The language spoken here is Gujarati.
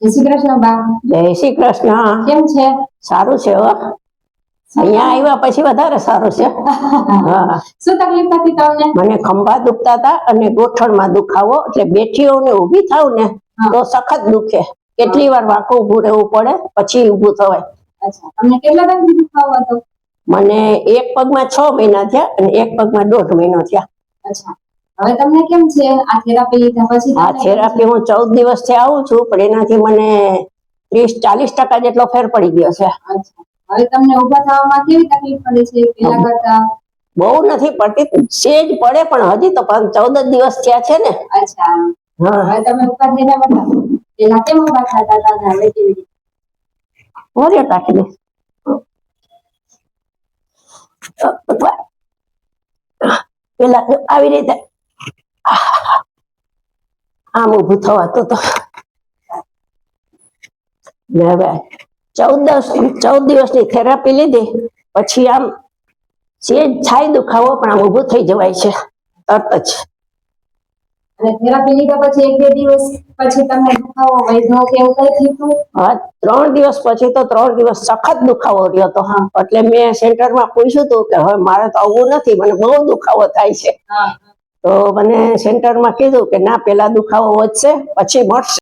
જય શ્રી કૃષ્ણ બા. જય શ્રી કૃષ્ણ. કેમ છે? સારું છે હો. અહીંયા આવ્યા પછી વધારે સારું છે. હા. શું તકલીફ હતી તમને? મને ખંભા દુખતા હતા અને ગોઠણમાં દુખાવો, એટલે બેઠી હોઉં ને ઊભી થાવ ને તો સખત દુખે. કેટલી વાર વાંકો ઊભું રહેવું પડે પછી ઊભું થવાય. અચ્છા, તમને કેટલા ટાઈમથી દુખાવો હતો? મને એક પગમાં 6 મહિના થયા અને એક પગમાં 1.5 મહિનો થયા. અચ્છા, હવે તમને કેમ છે? આ થેરાપી લીધા પછી? આ થેરાપી હું 14 દિવસથી આવું છું, પણ એનાથી મને 30-40% જેટલો ફેર પડી ગયો છે. અચ્છા, હવે તમને ઊભા થવામાં કેવી તકલીફ પડે છે પેલા કરતા? બહુ નથી પડતી, સેજ પડે, પણ હજી તો 14 દિવસ થયા છે ને. અચ્છા, હા. હવે તમે ઊભા થઈને બતાવો. પેલા કેમ ઊભા થતા હતા, હવે કેવી રીતે? ઓરે કાકી પેલા આવી રીતે આમ ઊભું થવાતું તો. હવે 14 દિવસની થેરાપી લીધી પછી આમ સેજ થાય દુખાવો, પણ આમ ઊભું થઈ જવાય છે તરત જ. અને થેરાપી લીધા પછી 1-2 દિવસ પછી તમને દુખાવો વધ્યો કે એવું કઈ થયું? હા, 3 દિવસ પછી તો 3 દિવસ સખત દુખાવો રહ્યો હતો. એટલે મેં સેન્ટરમાં પૂછ્યું હતું કે હવે મારે તો આવવું નથી, મને બહુ દુખાવો થાય છે. તો મને સેન્ટરમાં કીધું કે ના, પેલા દુખાવો વધશે પછી મળશે.